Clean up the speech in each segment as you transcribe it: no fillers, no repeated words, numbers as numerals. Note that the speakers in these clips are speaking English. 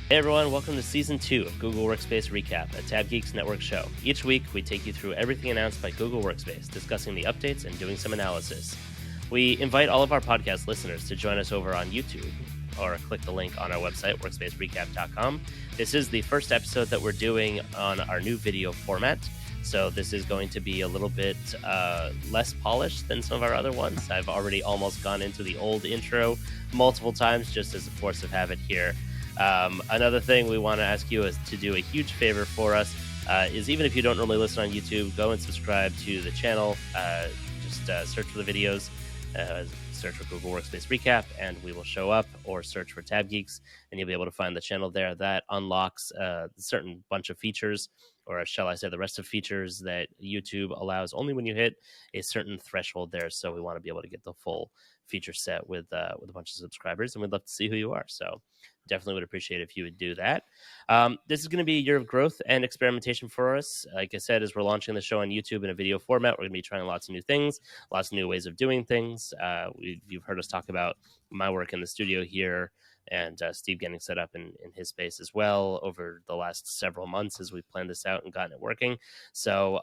Hey everyone, welcome to Season 2 of Google Workspace Recap, a tabGeeks network show. Each week, we take you through everything announced by Google Workspace, discussing the updates and doing some analysis. We invite all of our podcast listeners to join us over on YouTube, or click the link on our website, workspacerecap.com. This is the first episode that we're doing on our new video format, so this is going to be a little bit less polished than some of our other ones. I've already almost gone into the old intro multiple times, just as a force of habit here. Another thing we want to ask you is to do a huge favor for us, is even if you don't normally listen on YouTube, go and subscribe to the channel. Just search for the videos, search for Google Workspace Recap, and we will show up, or search for tabGeeks, and you'll be able to find the channel there. That unlocks a certain bunch of features, or shall I say the rest of features that YouTube allows only when you hit a certain threshold there. So we want to be able to get the full feature set with a bunch of subscribers, and we'd love to see who you are. So definitely would appreciate if you would do that. This is going to be a year of growth and experimentation for us. Like I said, as we're launching the show on YouTube in a video format, we're going to be trying lots of new things, lots of new ways of doing things. You've heard us talk about my work in the studio here, and Steve getting set up in his space as well over the last several months as we've planned this out and gotten it working. So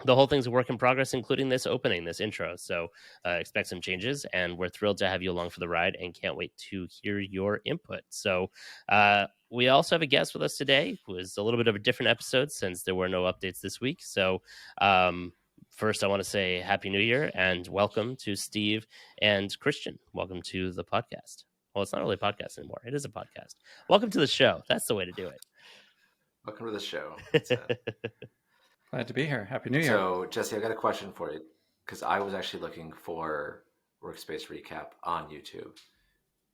the whole thing's a work in progress, including this opening, this intro. So expect some changes, and we're thrilled to have you along for the ride and can't wait to hear your input. So we also have a guest with us today, who is a little bit of a different episode since there were no updates this week. So first, I want to say Happy New Year and welcome to Steve and Christian. Welcome to the podcast. Well, it's not really a podcast anymore. It is a podcast. Welcome to the show. That's the way to do it. Welcome to the show. Glad to be here. Happy New Year. So, Jesse, I got a question for you, because I was actually looking for Workspace Recap on YouTube.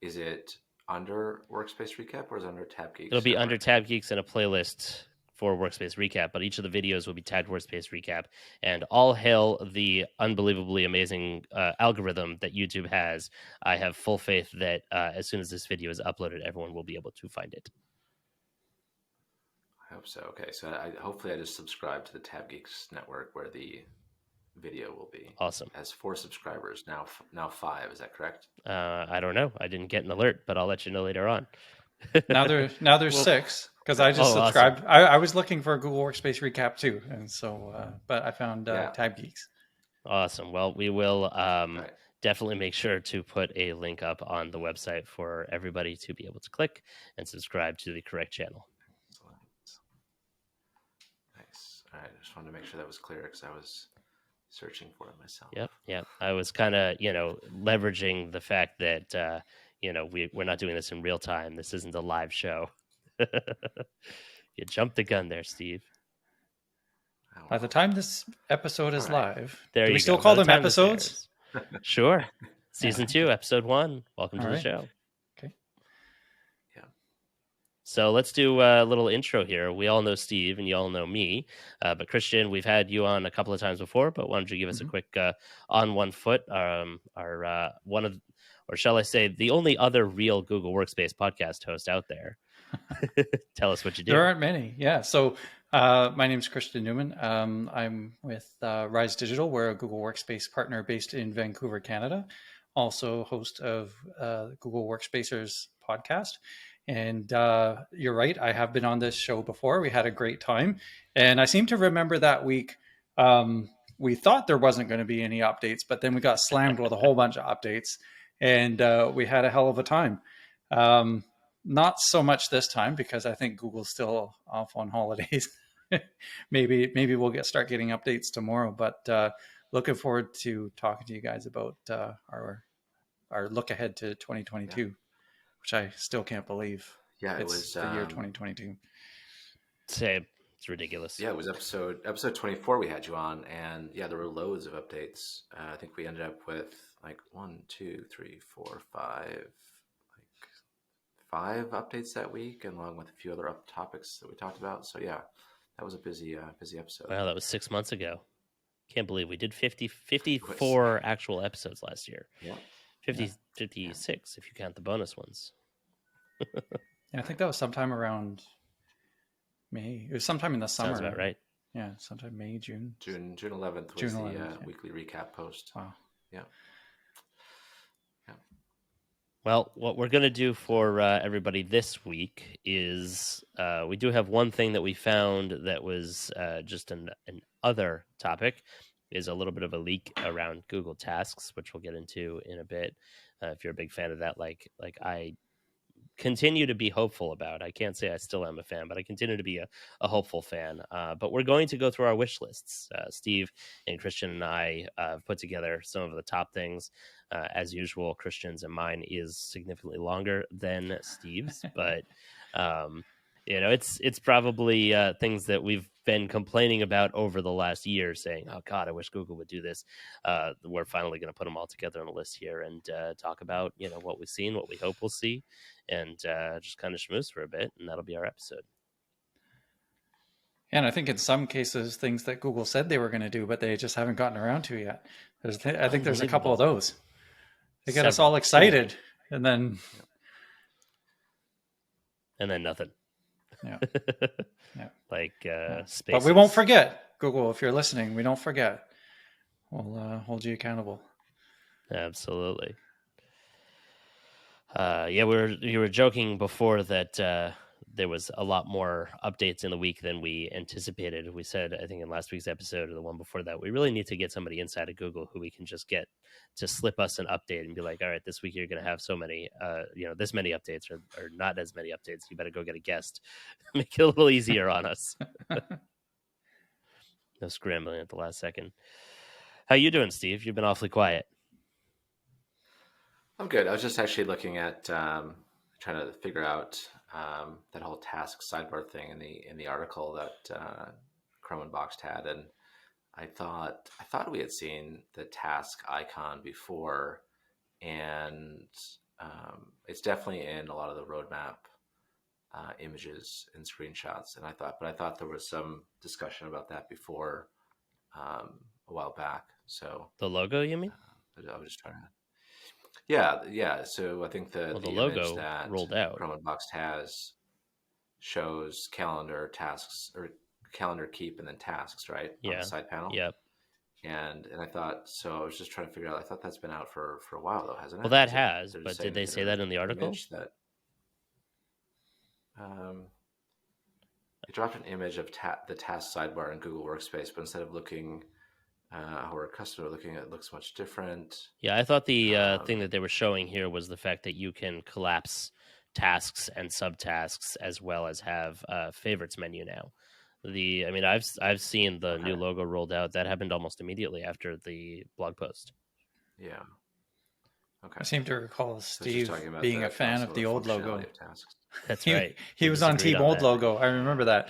Is it under Workspace Recap, or is it under tabGeeks? It'll be under tabGeeks in a playlist for Workspace Recap, but each of the videos will be tagged Workspace Recap. And all hail the unbelievably amazing algorithm that YouTube has. I have full faith that as soon as this video is uploaded, everyone will be able to find it. I hope so. Okay, so hopefully I just subscribe to the tabGeeks network where the video will be. Awesome. Has 4 subscribers, now 5. Is that correct? I don't know. I didn't get an alert, but I'll let you know later on. Now there's 6, because I just subscribed. Awesome. I was looking for a Google Workspace Recap too, and so but I found tabGeeks. Awesome. Well, we will definitely make sure to put a link up on the website for everybody to be able to click and subscribe to the correct channel. All right, I just wanted to make sure that was clear, because I was searching for it myself. Yep. I was kind of, leveraging the fact that, we're not doing this in real time. This isn't a live show. You jumped the gun there, Steve. By the time this episode is live, do we still call them episodes? Sure. Season 2, episode 1. Welcome to the show. So let's do a little intro here. We all know Steve and you all know me, but Christian, we've had you on a couple of times before, but why don't you give us a quick on one foot, our one of, or shall I say, the only other real Google Workspace podcast host out there. Tell us what you do. There aren't many. Yeah. So my name is Christian Newman. I'm with Rise Digital. We're a Google Workspace partner based in Vancouver, Canada. Also host of Google Workspacers podcast. And you're right, I have been on this show before. We had a great time. And I seem to remember that week, we thought there wasn't going to be any updates, but then we got slammed with a whole bunch of updates. And we had a hell of a time. Not so much this time, because I think Google's still off on holidays. maybe we'll start getting updates tomorrow. But looking forward to talking to you guys about our look ahead to 2022. Yeah. Which I still can't believe. Yeah, it was the year 2022. Same. It's ridiculous. Yeah, it was episode 24 we had you on, and there were loads of updates. I think we ended up with 5 updates that week, and along with a few other topics that we talked about. So that was a busy episode. Wow, that was 6 months ago. Can't believe we did 54 actual episodes last year. Yeah. 56 if you count the bonus ones. I think that was sometime around May. It was sometime in the summer. Sounds about right. Yeah, sometime May, June. June 11th was the weekly recap post. Wow. Yeah. Well, what we're going to do for everybody this week is we do have one thing that we found that was just an other topic, is a little bit of a leak around Google Tasks, which we'll get into in a bit. If you're a big fan of that, like I continue to be hopeful about. I can't say I still am a fan, but I continue to be a hopeful fan. But we're going to go through our wish lists. Steve and Christian and I have put together some of the top things. As usual, Christian's and mine is significantly longer than Steve's, but it's probably things that we've been complaining about over the last year, saying, "Oh God, I wish Google would do this." We're finally going to put them all together on a list here and talk about what we've seen, what we hope we'll see, and just kind of schmooze for a bit, and that'll be our episode. And I think in some cases, things that Google said they were going to do, but they just haven't gotten around to yet. I think there's a couple of those. They get us all excited, and then nothing. Yeah. Yeah. Like Spaces. But we won't forget, Google, if you're listening, we don't forget. We'll hold you accountable. Absolutely. You were joking before that there was a lot more updates in the week than we anticipated. We said, I think in last week's episode or the one before that, we really need to get somebody inside of Google who we can just get to slip us an update and be like, all right, this week you're going to have so many, this many updates or not as many updates. You better go get a guest. Make it a little easier on us. No scrambling at the last second. How you doing, Steve? You've been awfully quiet. I'm good. I was just actually looking at trying to figure out that whole task sidebar thing in the article that Chrome Unboxed had, and I thought we had seen the task icon before, and it's definitely in a lot of the roadmap images and screenshots. And I thought there was some discussion about that before a while back. So the logo, you mean? I was just trying to. Yeah. So I think the logo image that rolled out. Chrome Unboxed has shows calendar, tasks, or calendar, keep, and then tasks, right? Yeah. On the side panel. Yep. And I thought, so I was just trying to figure out. I thought that's been out for a while though, hasn't it? Well, that has, but did they say that in the article? That they dropped an image of the task sidebar in Google Workspace, but instead of looking how our customer looking at it, looks much different. Yeah, I thought the thing that they were showing here was the fact that you can collapse tasks and subtasks as well as have favorites menu now. I've seen the new logo rolled out. That happened almost immediately after the blog post. Yeah. Okay. I seem to recall Steve being a fan of the old logo. That's right. He was on Team Old Logo. I remember that.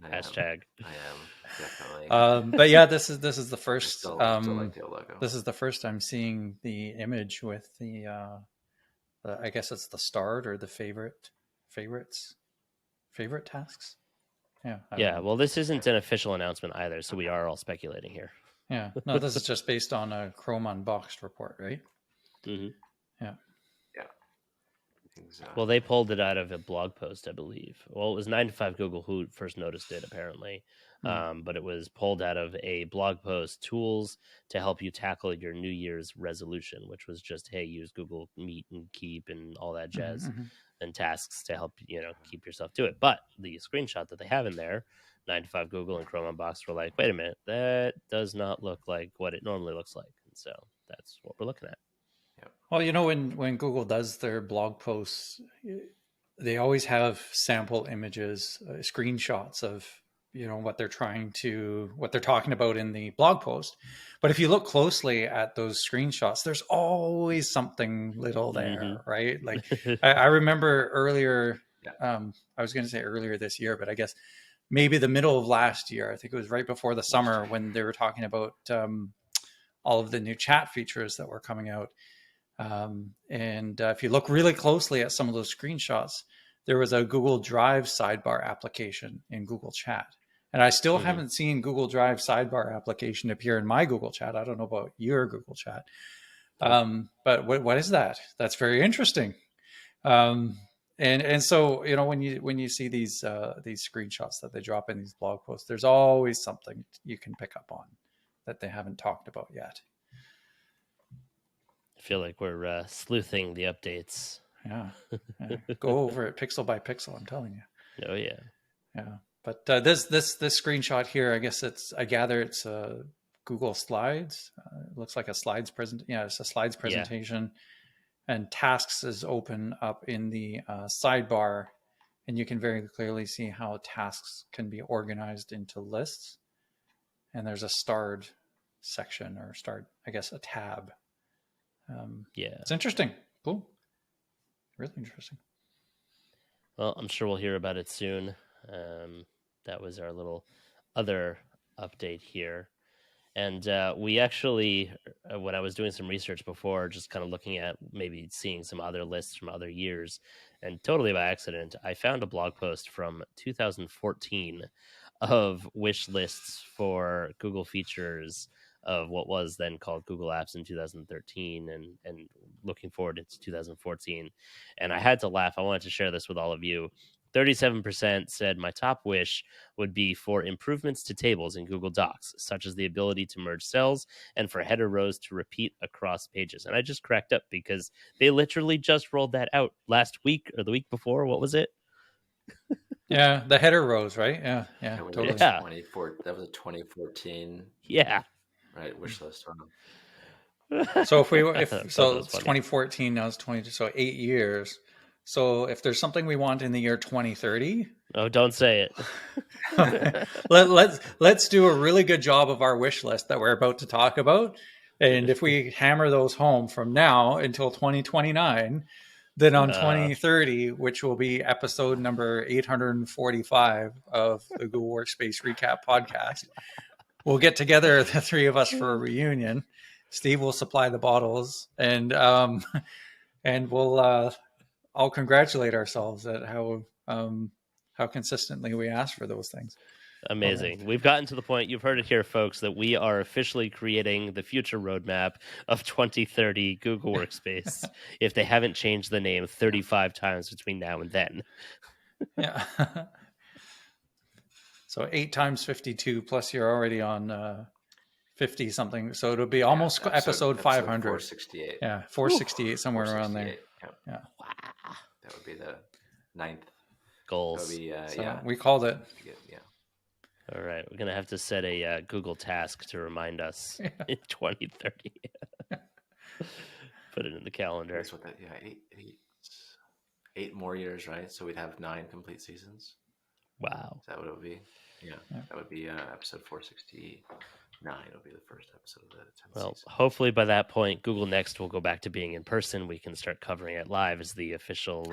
Hashtag. I am. Definitely. But yeah, this is the first. Still like the logo. This is the first I'm seeing the image with the I guess it's the starred or the favorites, favorite tasks. Yeah. Well, this isn't an official announcement either, so we are all speculating here. Yeah. No, this is just based on a Chrome Unboxed report, right? Mm-hmm. Yeah. Well, they pulled it out of a blog post, I believe. Well, it was 9 to 5 Google who first noticed it, apparently. But it was pulled out of a blog post, tools to help you tackle your New Year's resolution, which was just, hey, use Google Meet and Keep and all that jazz, and tasks to help keep yourself to it. But the screenshot that they have in there, 9 to 5 Google and Chrome Unboxed, were like, wait a minute, that does not look like what it normally looks like. And so that's what we're looking at. Well, when Google does their blog posts, they always have sample images, screenshots of what they're talking about in the blog post. But if you look closely at those screenshots, there's always something little there, right? Like I remember earlier, I was going to say earlier this year, but I guess maybe the middle of last year. I think it was right before the summer when they were talking about all of the new chat features that were coming out. And if you look really closely at some of those screenshots, there was a Google Drive sidebar application in Google Chat. And I still haven't seen Google Drive sidebar application appear in my Google Chat. I don't know about your Google Chat. But what is that? That's very interesting. And so, when you see these screenshots that they drop in these blog posts, there's always something you can pick up on that they haven't talked about yet. feel like we're sleuthing the updates. Yeah. Go over it pixel by pixel. I'm telling you. Oh yeah. Yeah. But this screenshot here, I gather it's Google Slides. It looks like a slides present. Yeah, it's a slides presentation, and tasks is open up in the sidebar, and you can very clearly see how tasks can be organized into lists. And there's a starred section, or starred, I guess, a tab. It's interesting. Cool. Really interesting. Well, I'm sure we'll hear about it soon. That was our little other update here. And we actually, when I was doing some research before, just kind of looking at maybe seeing some other lists from other years, and totally by accident, I found a blog post from 2014 of wish lists for Google features of what was then called Google Apps in 2013, and looking forward into 2014. And I had to laugh. I wanted to share this with all of you. 37% said my top wish would be for improvements to tables in Google Docs, such as the ability to merge cells and for header rows to repeat across pages. And I just cracked up because they literally just rolled that out last week or the week before. What was it? Yeah, the header rows, right? Yeah, totally. Yeah. That was a 2014. Yeah. Right, wish list. So it's 2014, now it's 20, so 8 years. So if there's something we want in the year 2030, oh, don't say it. let's do a really good job of our wish list that we're about to talk about. And if we hammer those home from now until 2029, then on 2030, which will be episode number 845 of the Google Workspace Recap podcast, we'll get together, the three of us, for a reunion. Steve will supply the bottles, and we'll all congratulate ourselves at how consistently we ask for those things. Amazing. We've gotten to the point, you've heard it here, folks, that we are officially creating the future roadmap of 2030 Google Workspace if they haven't changed the name 35 times between now and then. Yeah. So 8 times 52, plus you're already on 50 something. So it'll be almost episode 500. 468. Yeah, 468, somewhere around there. Yeah. Wow. That would be the 9th goals. Be, we called it. Yeah. All right, we're gonna have to set a Google task to remind us in 2030. Put it in the calendar. That's what that, 8 more years, right? So we'd have 9 complete seasons. Wow. Is that what it would be? Yeah. That would be episode 469. It'll be the first episode of the 10th Well, season. hopefully by that point, Google Next will go back to being in person. We can start covering it live as the official,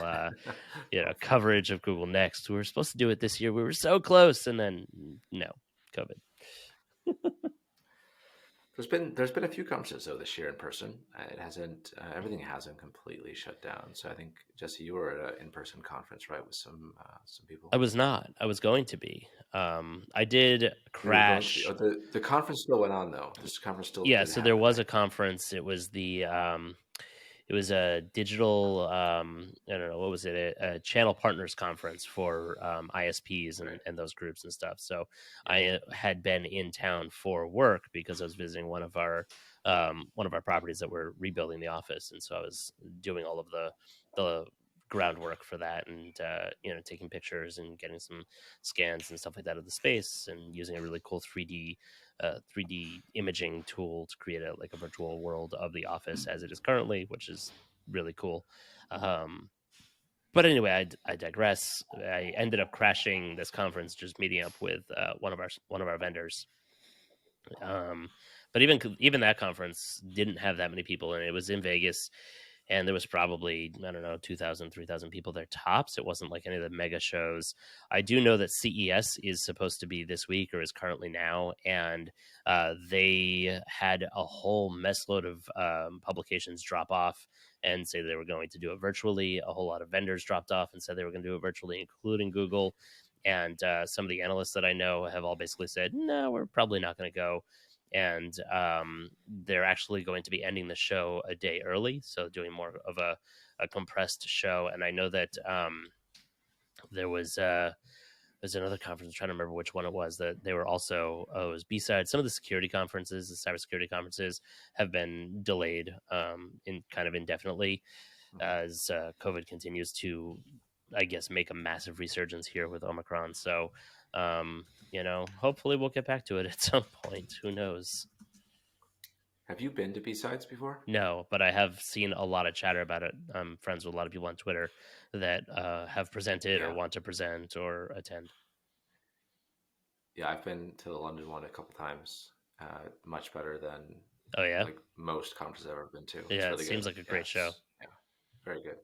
coverage of Google Next. We were supposed to do it this year. We were so close, and then no, COVID. There's been a few conferences though this year in person. It hasn't everything hasn't completely shut down. So I think, Jesse, you were at an in-person conference, right, with some people. I was not. I was going to be. I did crash. The conference still went on though. This conference still. Yeah. So there was a conference. It was it was a digital, I don't know, what was it? A channel partners conference for ISPs and those groups and stuff. So I had been in town for work because I was visiting one of our properties that we're rebuilding the office. And so I was doing all of the groundwork for that, and taking pictures and getting some scans and stuff like that of the space, and using a really cool 3D imaging tool to create a virtual world of the office as it is currently, which is really cool. But anyway, I digress. I ended up crashing this conference, just meeting up with one of our vendors. But even that conference didn't have that many people, and it was in Vegas. And there was probably, 2,000, 3,000 people there tops. It wasn't like any of the mega shows. I do know that CES is supposed to be this week, or is currently now. And they had a whole mess load of publications drop off and say they were going to do it virtually. A whole lot of vendors dropped off and said they were going to do it virtually, including Google. And some of the analysts that I know have all basically said, no, we're probably not going to go. And they're actually going to be ending the show a day early, so doing more of a compressed show. And I know that there was was another conference. I'm trying to remember which one it was. That they were also it was B-side. Some of the security conferences, the cybersecurity conferences, have been delayed in kind of indefinitely as COVID continues to, I guess, make a massive resurgence here with Omicron. So, hopefully we'll get back to it at some point. Who knows? Have you been to B-Sides before? No, but I have seen a lot of chatter about it. I'm friends with a lot of people on Twitter that have presented or want to present or attend. Yeah, I've been to the London one a couple times. Much better than like most conferences I've ever been to. Yeah, really it seems good. like a great show. Yeah, very good.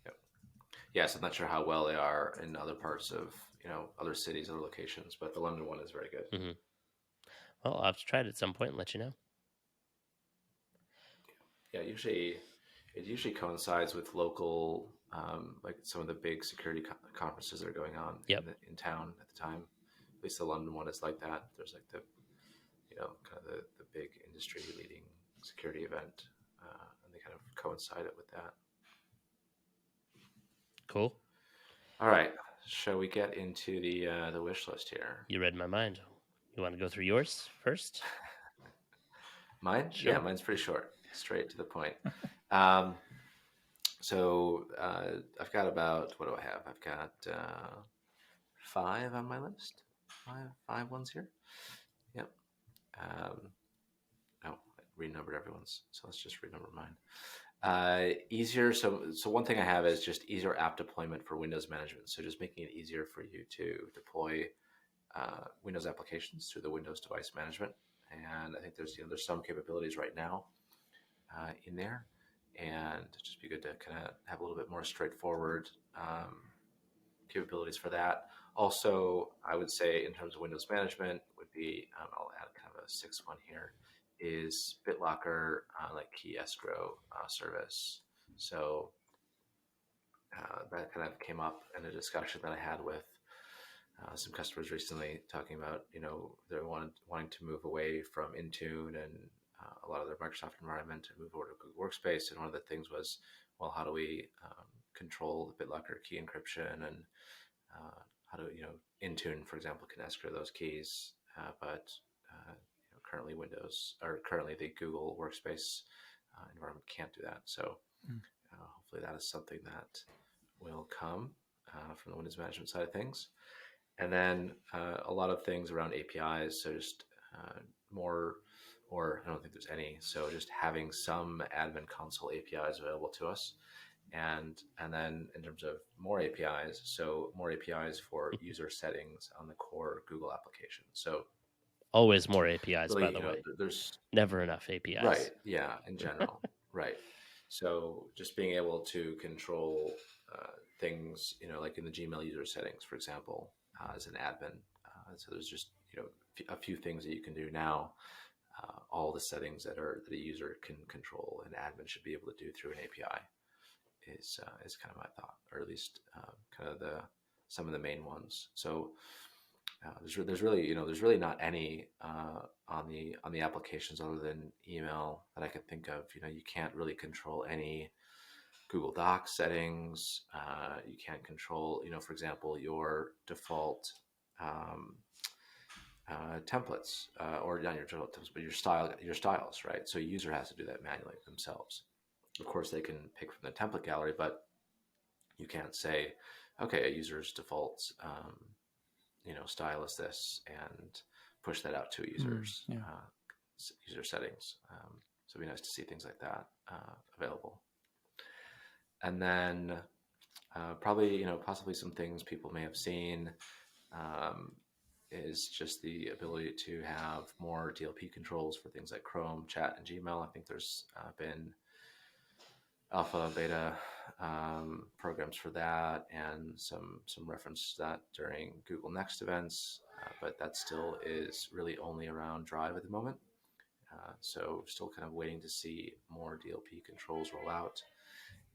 Yep. Yes, I'm not sure how well they are in other parts of other cities, other locations, but the London one is very good. Mm-hmm. Well, I'll have to try it at some point and let you know. Yeah, it usually coincides with local, like some of the big security conferences that are going on in town at the time. At least the London one is like that. There's like the, kind of the big industry leading security event, and they kind of coincide it with that. Cool. All right, shall we get into the wish list here? You read my mind. You want to go through yours first? Mine? Sure. Yeah, mine's pretty short, straight to the point. So I've got about, what do I have? I've got 5 on my list. Five ones here. Yep. I renumbered everyone's, so let's just renumber mine. Easier. So one thing I have is just easier app deployment for Windows management. So just making it easier for you to deploy Windows applications through the Windows device management. And I think there's some capabilities right now in there, and it'd just be good to kind of have a little bit more straightforward capabilities for that. Also, I would say in terms of Windows management would be, I'll add kind of a 6th one here, is BitLocker like key escrow service. So that kind of came up in a discussion that I had with some customers recently, talking about they're wanting to move away from Intune and a lot of their Microsoft environment and move over to Google Workspace. And one of the things was, well, how do we control the BitLocker key encryption, and how do Intune, for example, can escrow those keys, but currently the Google Workspace environment can't do that. So hopefully that is something that will come from the Windows management side of things. And then a lot of things around APIs. So just more, or I don't think there's any. So just having some admin console APIs available to us. And then in terms of more APIs, so more APIs for user settings on the core Google application. So always more APIs, really, by the way. There's never enough APIs. Right. Yeah. In general. Right. So just being able to control things, like in the Gmail user settings, for example, as an admin. So there's just a few things that you can do now. All the settings that a user can control, an admin should be able to do through an API is kind of my thought, or at least kind of some of the main ones. So there's really not any on the applications other than email that I could think of. You can't really control any Google Docs settings. You can't control, for example, your default templates, or not your default templates, but your styles, right? So a user has to do that manually themselves. Of course, they can pick from the template gallery, but you can't say, okay, a user's default, style is this, and push that out to a user's user settings. So it'd be nice to see things like that available. And then probably, possibly some things people may have seen is just the ability to have more DLP controls for things like Chrome, Chat, and Gmail. I think there's been alpha, beta programs for that, and some reference to that during Google Next events, but that still is really only around Drive at the moment. So still kind of waiting to see more DLP controls roll out.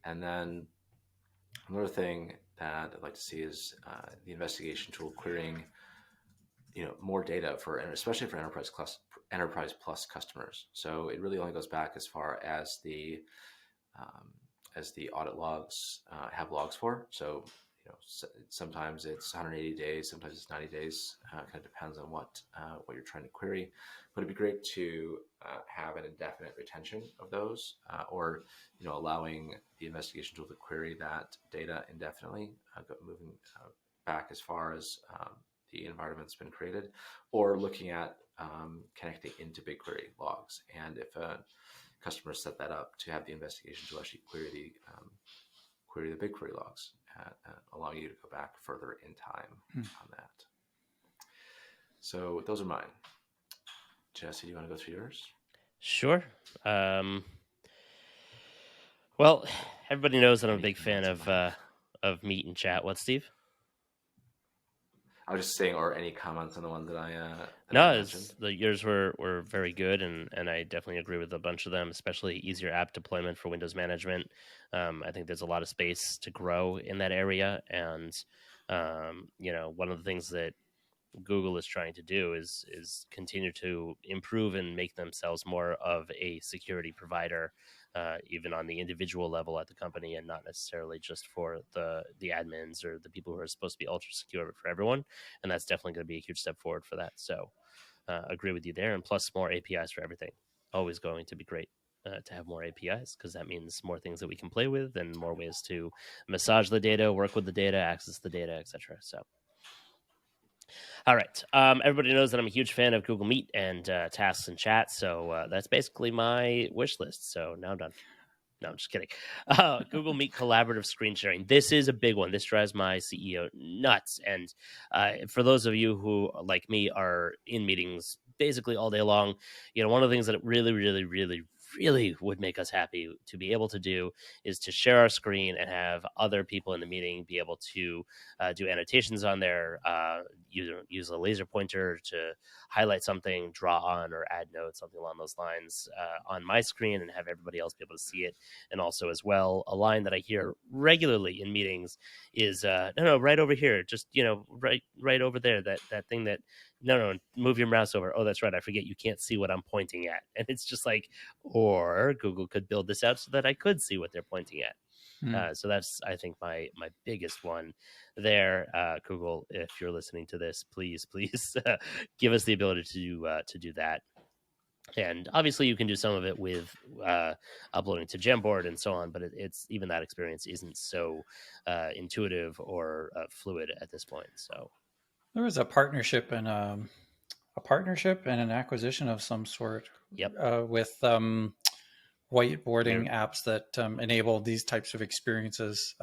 And then another thing that I'd like to see is the investigation tool querying, more data especially for Enterprise Plus customers. So it really only goes back as far as the audit logs have logs for. So sometimes it's 180 days, sometimes it's 90 days. Kind of depends on what you're trying to query. But it'd be great to have an indefinite retention of those, or allowing the investigation tool to query that data indefinitely, moving back as far as the environment's been created, or looking at connecting into BigQuery logs. And if a customer set that up, to have the investigation tool actually query the BigQuery logs, allowing you to go back further in time on that. So those are mine. Jesse, do you want to go through yours? Sure. Well, everybody knows that I'm a big fan of Meet and Chat. What, Steve? I was just saying, or any comments on the ones that I mentioned? Yours were very good, and I definitely agree with a bunch of them, especially easier app deployment for Windows management. I think there's a lot of space to grow in that area, and one of the things that Google is trying to do is continue to improve and make themselves more of a security provider, even on the individual level at the company, and not necessarily just for the admins or the people who are supposed to be ultra secure, but for everyone. And that's definitely going to be a huge step forward for that. So agree with you there. And plus more APIs for everything. Always going to be great to have more APIs, because that means more things that we can play with and more ways to massage the data, work with the data, access the data, etc. So all right. Everybody knows that I'm a huge fan of Google Meet and tasks and chat. So that's basically my wish list. So now I'm done. No, I'm just kidding. Google Meet collaborative screen sharing. This is a big one. This drives my CEO nuts. And for those of you who, like me, are in meetings basically all day long, one of the things that really, really, really, really would make us happy to be able to do is to share our screen and have other people in the meeting be able to do annotations on there, use a laser pointer to highlight something, draw on or add notes, something along those lines on my screen, and have everybody else be able to see it. And also as well, a line that I hear regularly in meetings is, no, right over here, just, right over there, that thing that, no, move your mouse over. Oh, that's right. I forget you can't see what I'm pointing at. And it's just like, or Google could build this out so that I could see what they're pointing at. So that's, I think, my biggest one there. Google, if you're listening to this, please give us the ability to do that. And obviously you can do some of it with uploading to Jamboard and so on, but it's even that experience isn't so intuitive or fluid at this point. So there was a partnership and an acquisition of some sort. Yep. With whiteboarding apps that enable these types of experiences.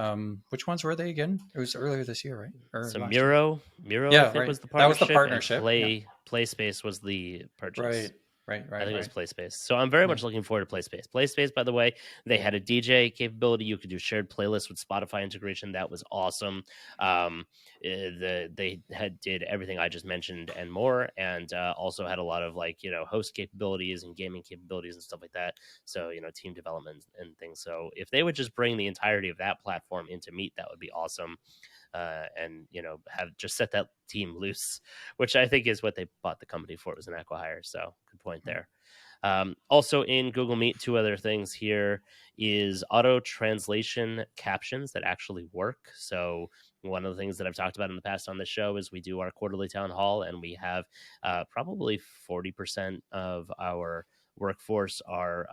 Which ones were they again? It was earlier this year, right? Or so last Miro, year? I think, was the partnership. That was the partnership. And PlaySpace was the purchase. Right. I think it was PlaySpace. So I'm very much looking forward to PlaySpace. PlaySpace, by the way, they had a DJ capability. You could do shared playlists with Spotify integration. That was awesome. They did everything I just mentioned and more, and also had a lot of host capabilities and gaming capabilities and stuff like that. So team development and things. So if they would just bring the entirety of that platform into Meet, that would be awesome. And have just set that team loose, which I think is what they bought the company for, was an acqui-hire. So good point there. Also in Google Meet, two other things here is auto translation captions that actually work. So one of the things that I've talked about in the past on this show is we do our quarterly town hall, and we have probably 40% of our workforce are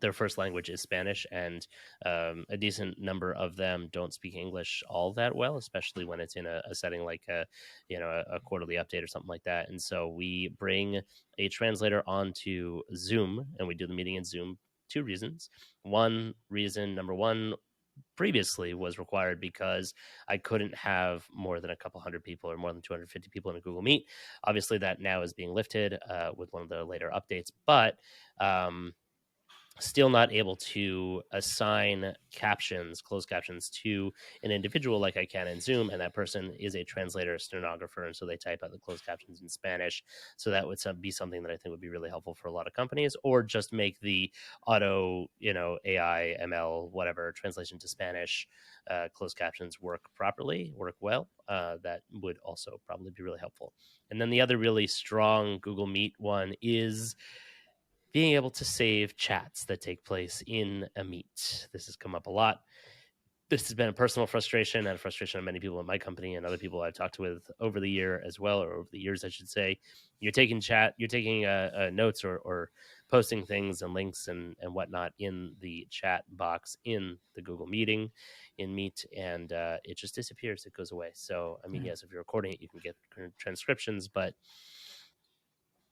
their first language is Spanish, and a decent number of them don't speak English all that well, especially when it's in a setting like a quarterly update or something like that. And so we bring a translator onto Zoom, and we do the meeting in Zoom. Two reasons. Number one, previously was required because I couldn't have more than a couple hundred people or more than 250 people in a Google Meet. Obviously, that now is being lifted with one of the later updates, but still not able to assign closed captions to an individual like I can in Zoom, and that person is a translator, stenographer, and so they type out the closed captions in Spanish. So that would be something that I think would be really helpful for a lot of companies, or just make the auto, AI, ML, whatever, translation to Spanish closed captions work well. That would also probably be really helpful. And then the other really strong Google Meet one is being able to save chats that take place in a meet. This has come up a lot. this has been a personal frustration and a frustration of many people in my company and other people I've talked with over the year as well, or over the years, I should say. You're taking notes or posting things and links and whatnot in the chat box in the Google Meeting, in Meet, and it just disappears. It goes away. So, I mean, yes, if you're recording it, you can get transcriptions, but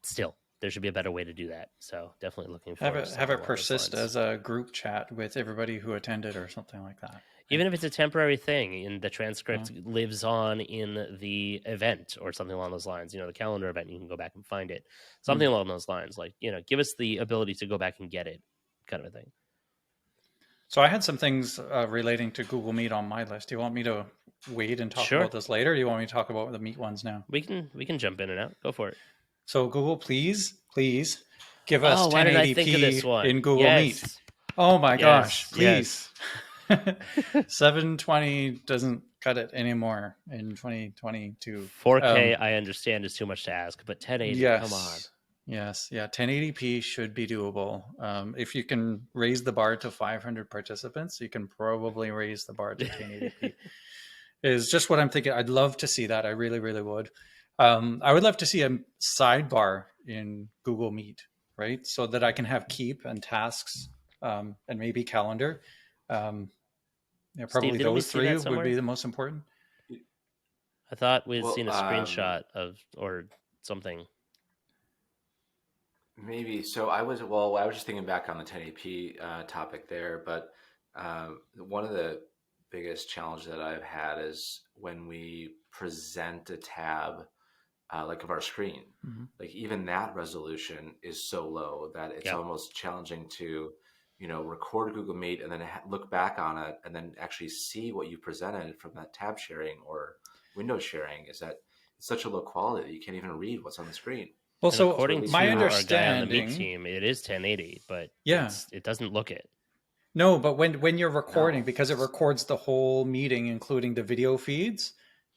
still, there should be a better way to do that. So definitely looking forward to have something it along those persist lines. as a group chat with everybody who attended or something like that. Even if it's a temporary thing, and the transcript lives on in the event or something along those lines, the calendar event, you can go back and find it. Something along those lines, like, give us the ability to go back and get it, kind of a thing. So I had some things relating to Google Meet on my list. Do you want me to wait and talk about this later? Or do you want me to talk about the Meet ones now? We can jump in and out. Go for it. So Google, please give us 1080p why did I think of this one? in Google Meet. Oh my gosh, please. Yes. 720 doesn't cut it anymore in 2022. 4K, I understand, is too much to ask, but 1080, come on. Yes, yeah, 1080p should be doable. If you can raise the bar to 500 participants, you can probably raise the bar to 1080p. Is just what I'm thinking. I'd love to see that. I really, really would. I would love to see a sidebar in Google Meet, right? So that I can have keep and tasks and maybe calendar. Probably Steve, those three would be the most important. I thought we'd seen a screenshot of or something. Maybe. So I was just thinking back on the 1080p topic there, but one of the biggest challenges that I've had is when we present a tab like of our screen, like even that resolution is so low that it's almost challenging to, record Google Meet and then look back on it and then actually see what you presented from that tab sharing or window sharing. Is that it's such a low quality that you can't even read what's on the screen. Well, so according to my understanding, our guy on the Meet team, it is 1080, but it doesn't look it. No, but when you're recording, because it records the whole meeting, including the video feeds,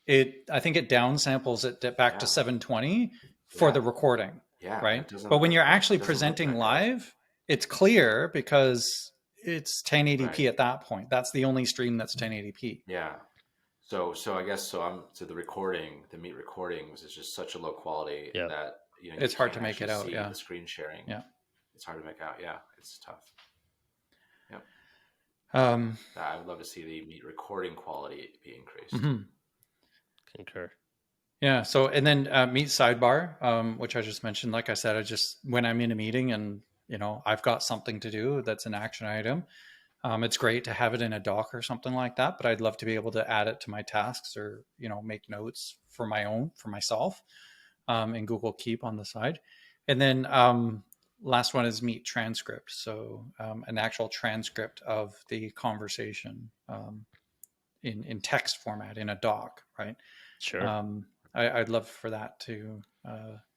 I think it downsamples it back to 720 for the recording. Yeah, right. But when you're actually presenting live, it's clear because it's 1080p at that point. That's the only stream that's 1080p. Yeah. So I guess the Meet recording was just such a low quality that it's hard to make it out. The screen sharing. Yeah. It's hard to make out. Yeah, it's tough. Yep. I would love to see the Meet recording quality be increased. Concur. Yeah. So, and then Meet sidebar, which I just mentioned. Like I said, when I'm in a meeting and I've got something to do that's an action item. It's great to have it in a doc or something like that, but I'd love to be able to add it to my tasks or make notes for myself in Google Keep on the side. And then last one is Meet transcript. So an actual transcript of the conversation in text format in a doc, right? Sure. I'd love for that to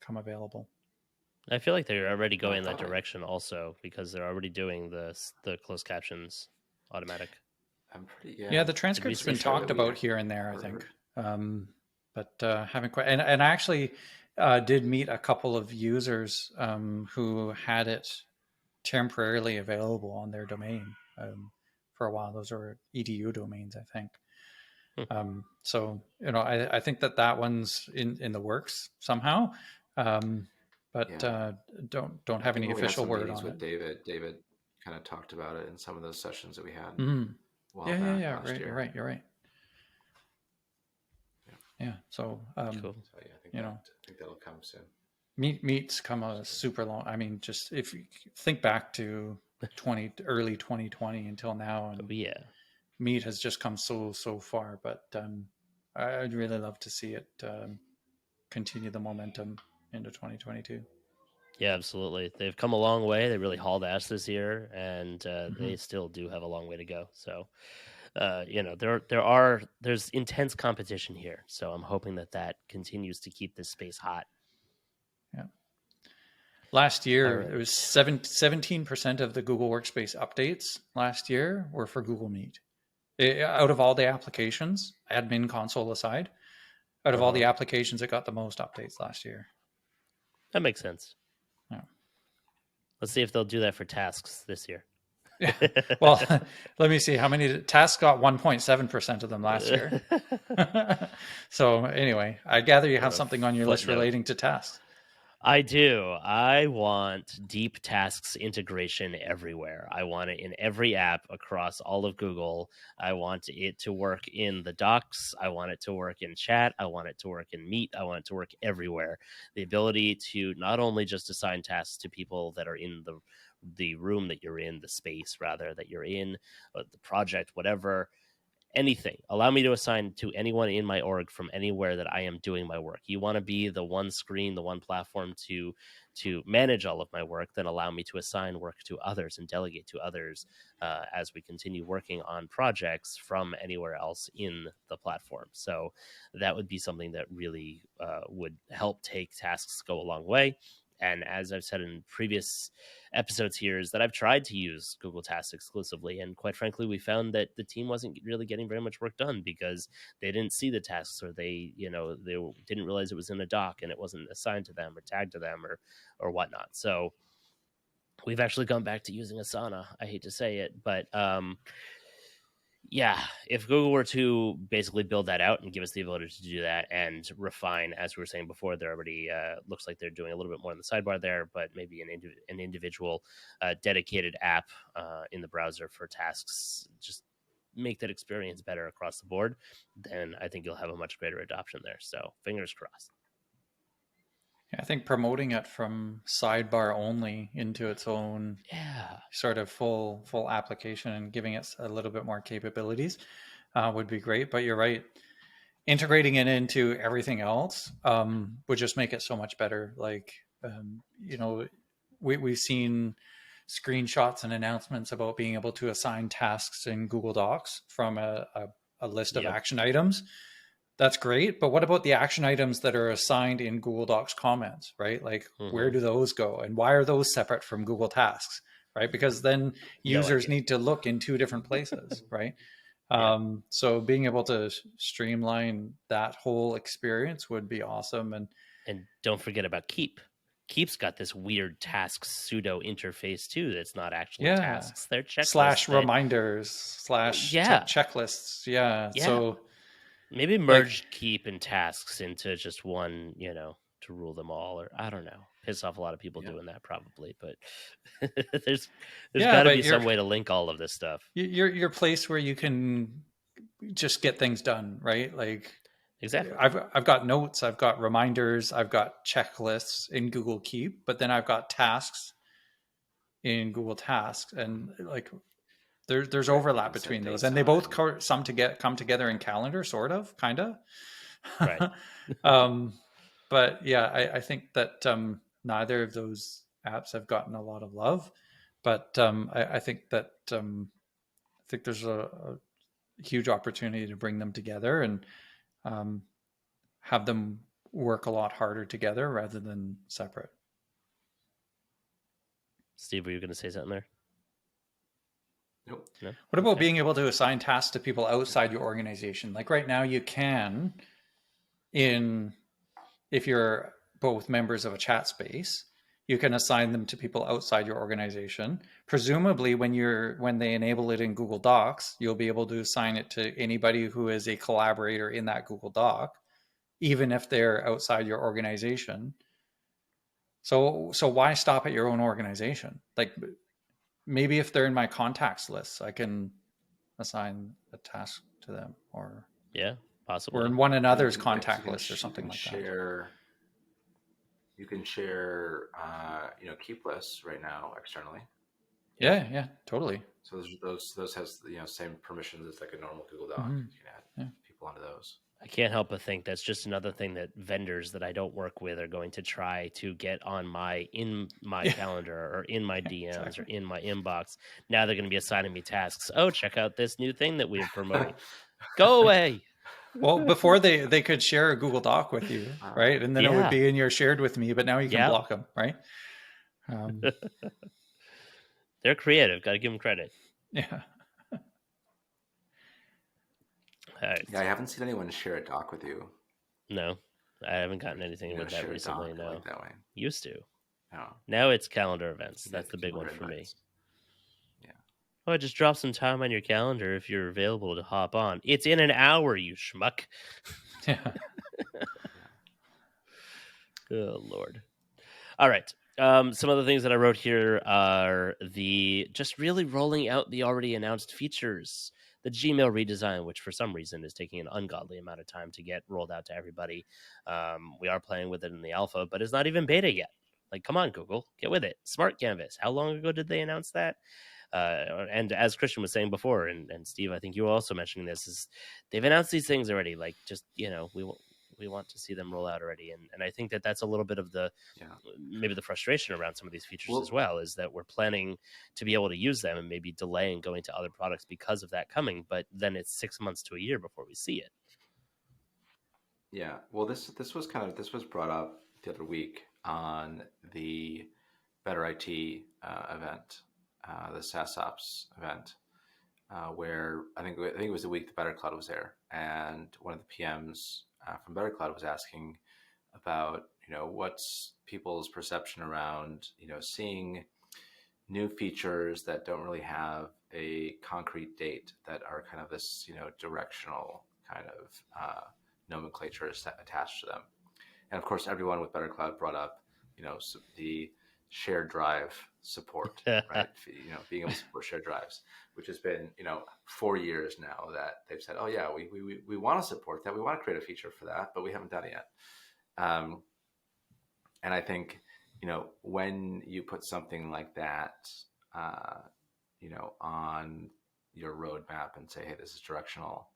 come available. I feel like they're already going in that direction also because they're already doing the closed captions automatic. The transcript's been talked about here and there, I think. But haven't quite. And I actually did meet a couple of users who had it temporarily available on their domain for a while. Those are edu domains, I think. So, I think that one's in the works somehow. But don't have any official word on it. David kind of talked about it in some of those sessions that we had. You're right. Yeah. So, cool. So I think that'll come soon. Meet's come a super long. I mean, just if you think back to early 2020 until now, and Meet has just come so far. But I'd really love to see it continue the momentum into 2022. Yeah, absolutely. They've come a long way. They really hauled ass this year, and they still do have a long way to go. So, there's intense competition here. So I'm hoping that continues to keep this space hot. Yeah. Last year, it was 17% of the Google Workspace updates last year were for Google Meet. Out of all the applications, admin console aside, out of all the applications, it got the most updates last year. That makes sense. Yeah. Let's see if they'll do that for tasks this year. Well, let me see how many tasks got 1.7% of them last year. So anyway, I gather you have something on your list Footnote. relating to tasks. I do. I want deep tasks integration everywhere. I want it in every app across all of Google. I want it to work in the docs. I want it to work in chat. I want it to work in Meet. I want it to work everywhere. The ability to not only just assign tasks to people that are in the room that you're in, the space rather that you're in, the project, whatever, anything. Allow me to assign to anyone in my org from anywhere that I am doing my work. You want to be the one screen, the one platform to manage all of my work, then allow me to assign work to others and delegate to others as we continue working on projects from anywhere else in the platform. So that would be something that really would help take tasks go a long way. And as I've said in previous episodes here, is that I've tried to use Google Tasks exclusively. And quite frankly, we found that the team wasn't really getting very much work done because they didn't see the tasks, or they didn't realize it was in a doc and it wasn't assigned to them or tagged to them or whatnot. So we've actually gone back to using Asana. I hate to say it, but yeah, if Google were to basically build that out and give us the ability to do that and refine, as we were saying before, they're already looks like they're doing a little bit more in the sidebar there, but maybe an individual dedicated app in the browser for tasks, just make that experience better across the board, then I think you'll have a much greater adoption there. So fingers crossed. I think promoting it from sidebar only into its own sort of full application and giving it a little bit more capabilities would be great. But you're right, integrating it into everything else would just make it so much better. Like we've seen screenshots and announcements about being able to assign tasks in Google Docs from a list of action items. That's great, but what about the action items that are assigned in Google Docs comments, right? Like, where do those go? And why are those separate from Google Tasks, right? Because then users need to look in two different places, right? So being able to streamline that whole experience would be awesome. And don't forget about Keep. Keep's got this weird tasks pseudo interface too that's not actually tasks. They're checklists. / reminders / checklists. Yeah. So maybe merge Keep and tasks into just one, to rule them all, or I don't know. Piss off a lot of people doing that probably, but there's got to be some way to link all of this stuff. Your place where you can just get things done, right? Like exactly. I've got notes, I've got reminders, I've got checklists in Google Keep, but then I've got tasks in Google Tasks, and like there's overlap between those, and they both come together in Calendar, sort of, kind of. Right. But yeah, I think that neither of those apps have gotten a lot of love, but I think that there's a huge opportunity to bring them together and have them work a lot harder together rather than separate. Steve, were you going to say something there? Nope. No? What about being able to assign tasks to people outside your organization? Like right now you can, if you're both members of a chat space, you can assign them to people outside your organization. Presumably when they enable it in Google Docs, you'll be able to assign it to anybody who is a collaborator in that Google Doc, even if they're outside your organization. So why stop at your own organization? Like maybe if they're in my contacts list, I can assign a task to them, or possibly, or in one another's contact list or something like that. You can share, keep lists right now externally. Yeah, totally. So those has same permissions as like a normal Google Doc. You can add people onto those. I can't help but think that's just another thing that vendors that I don't work with are going to try to get on in my calendar or in my DMs or in my inbox. Now they're going to be assigning me tasks. Oh, check out this new thing that we're promoting. Go away. Well, before they could share a Google Doc with you, right? And then it would be in your shared with me, but now you can block them, right? They're creative. Got to give them credit. Yeah. Right. Yeah, I haven't seen anyone share a doc with you. No, I haven't gotten anything with that recently. No, like that way. Used to. No. Now it's calendar events. That's the big one for me. Yeah. Oh, just drop some time on your calendar if you're available to hop on. It's in an hour, you schmuck. Yeah. Oh, Lord. All right. Some of the things that I wrote here are the just really rolling out the already announced features. The Gmail redesign, which for some reason is taking an ungodly amount of time to get rolled out to everybody. We are playing with it in the alpha, but it's not even beta yet. Like, come on, Google, get with it. Smart Canvas. How long ago did they announce that? And as Christian was saying before, and Steve, I think you were also mentioning this, is they've announced these things already. Like, just, we want to see them roll out already. And I think that that's a little bit of the maybe the frustration around some of these features as well, is that we're planning to be able to use them and maybe delaying going to other products because of that coming, but then it's 6 months to a year before we see it. Yeah, well, this was brought up the other week on the Better IT event, the SaaS Ops event, where I think it was the week that Better Cloud was there, and one of the PMs from Better Cloud was asking about what's people's perception around seeing new features that don't really have a concrete date, that are kind of this directional kind of nomenclature attached to them. And of course, everyone with Better Cloud brought up the shared drive support, right? Being able to support shared drives, which has been 4 years now that they've said, oh yeah, we want to support that, we want to create a feature for that, but we haven't done it yet. And I think when you put something like that on your roadmap and say, hey, this is directional,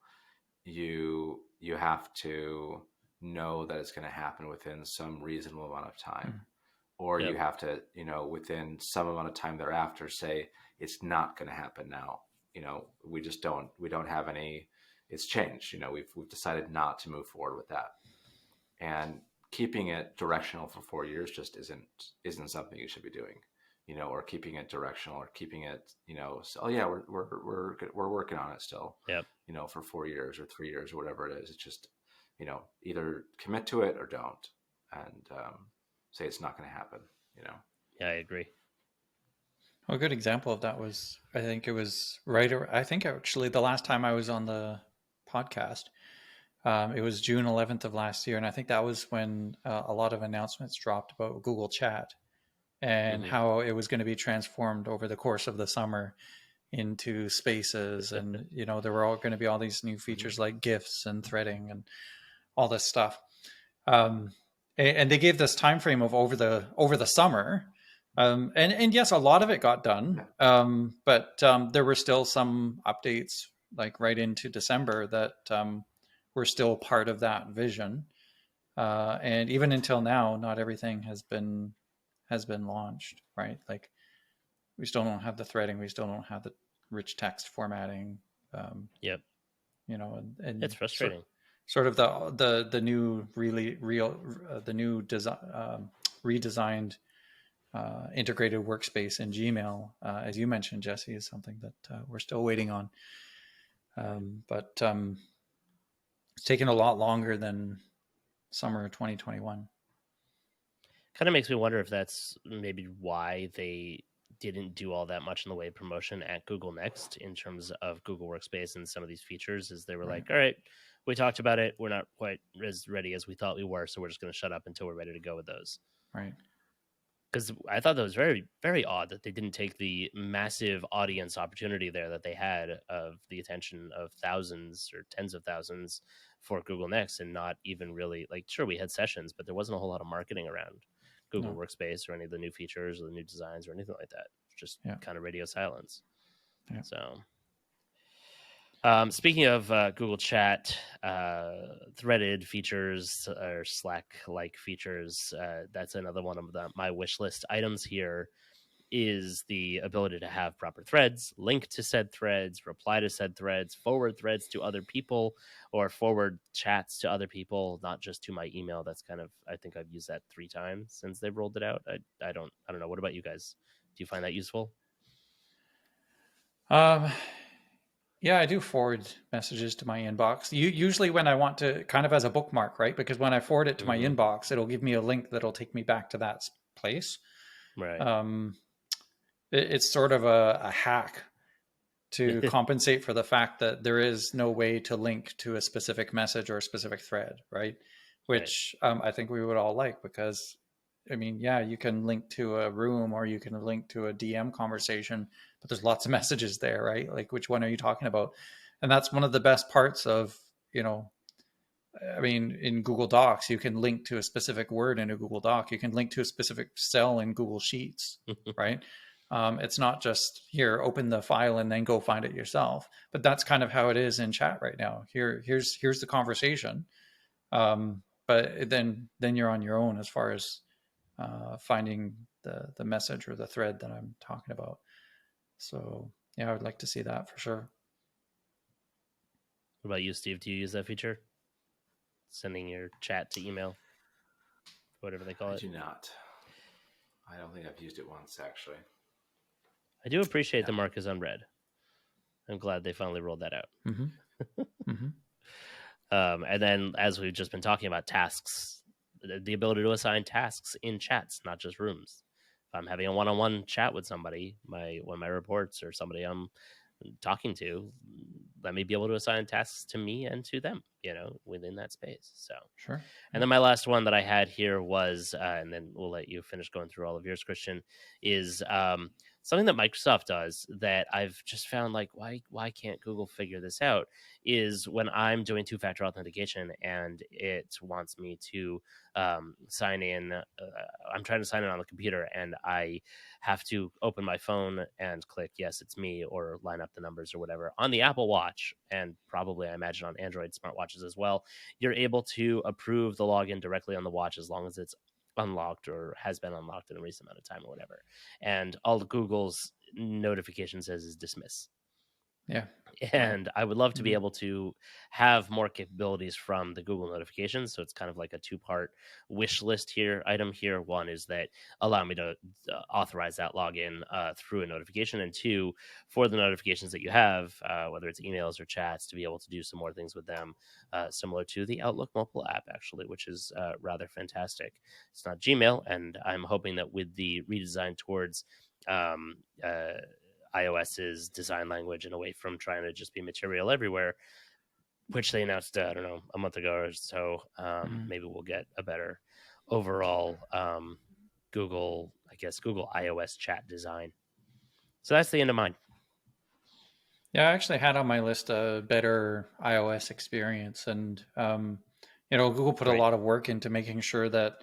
you have to know that it's going to happen within some reasonable amount of time, or you have to within some amount of time thereafter say it's not going to happen now. We don't have any, it's changed. We've decided not to move forward with that. And keeping it directional for 4 years just isn't something you should be doing, or keeping it directional, or keeping it, so, oh yeah, we're working on it still, for 4 years or 3 years or whatever it is. It's just, either commit to it or don't, and say it's not going to happen. Yeah, I agree. Well, a good example of that was, I think it was I think actually the last time I was on the podcast, it was June 11th of last year. And I think that was when a lot of announcements dropped about Google Chat and how it was going to be transformed over the course of the summer into Spaces. And, there were all going to be all these new features like GIFs and threading and all this stuff. And they gave this time frame of over the summer. And yes, a lot of it got done. But there were still some updates like right into December that were still part of that vision. And even until now, not everything has been launched, right? Like we still don't have the threading. We still don't have the rich text formatting. And It's frustrating. Sort of the new the new redesigned integrated workspace in Gmail, as you mentioned, Jesse, is something that we're still waiting on. But it's taken a lot longer than summer 2021. Kind of makes me wonder if that's maybe why they didn't do all that much in the way of promotion at Google Next in terms of Google Workspace and some of these features, is they were like, all right, we talked about it, we're not quite as ready as we thought we were, so we're just going to shut up until we're ready to go with those. Right. Because I thought that was very, very odd that they didn't take the massive audience opportunity there that they had of the attention of thousands or tens of thousands for Google Next, and not even really, like, sure, we had sessions, but there wasn't a whole lot of marketing around Google Workspace or any of the new features or the new designs or anything like that. Just kind of radio silence. Yeah. So speaking of Google Chat, threaded features or Slack-like features, that's another one of my wish list items here, is the ability to have proper threads, link to said threads, reply to said threads, forward threads to other people, or forward chats to other people, not just to my email. That's kind of, I think I've used that 3 times since they've rolled it out. I don't know. What about you guys? Do you find that useful? Yeah, I do forward messages to my inbox. Usually when I want to, kind of as a bookmark, right? Because when I forward it to my inbox, it'll give me a link that'll take me back to that place. Right. It's sort of a hack to compensate for the fact that there is no way to link to a specific message or a specific thread, right? Which I think we would all like, because I mean, yeah, you can link to a room or you can link to a DM conversation, but there's lots of messages there, right? Like, which one are you talking about? And that's one of the best parts of, I mean, in Google Docs, you can link to a specific word in a Google Doc. You can link to a specific cell in Google Sheets, right? It's not just here, open the file and then go find it yourself. But that's kind of how it is in chat right now. Here's the conversation, but then you're on your own as far as finding the message or the thread that I'm talking about. So yeah, I would like to see that for sure. What about you, Steve? Do you use that feature? Sending your chat to email, whatever they call it. I do not. I don't think I've used it once, actually. I do appreciate the mark is unread. I'm glad they finally rolled that out. And then, as we've just been talking about, tasks, the ability to assign tasks in chats, not just rooms. If I'm having a one-on-one chat with somebody, one of my reports or somebody I'm talking to, let me be able to assign tasks to me and to them, within that space. So sure. And then my last one that I had here was, and then we'll let you finish going through all of yours, Christian, is something that Microsoft does that I've just found, like, why can't Google figure this out, is when I'm doing two-factor authentication and it wants me to sign in. I'm trying to sign in on the computer and I have to open my phone and click, yes, it's me, or line up the numbers or whatever. On the Apple Watch, and probably I imagine on Android smartwatches as well, you're able to approve the login directly on the watch as long as it's unlocked or has been unlocked in a recent amount of time or whatever. And all Google's notification says is dismiss. Yeah. And I would love to be able to have more capabilities from the Google notifications. So it's kind of like a two-part wish list item here. One is that allow me to authorize that login through a notification. And two, for the notifications that you have, whether it's emails or chats, to be able to do some more things with them, similar to the Outlook mobile app, actually, which is rather fantastic. It's not Gmail. And I'm hoping that with the redesign towards iOS's design language and away from trying to just be material everywhere, which they announced, I don't know, a month ago or so. Maybe we'll get a better overall Google iOS chat design. So that's the end of mine. Yeah, I actually had on my list a better iOS experience. And, Google put a lot of work into making sure that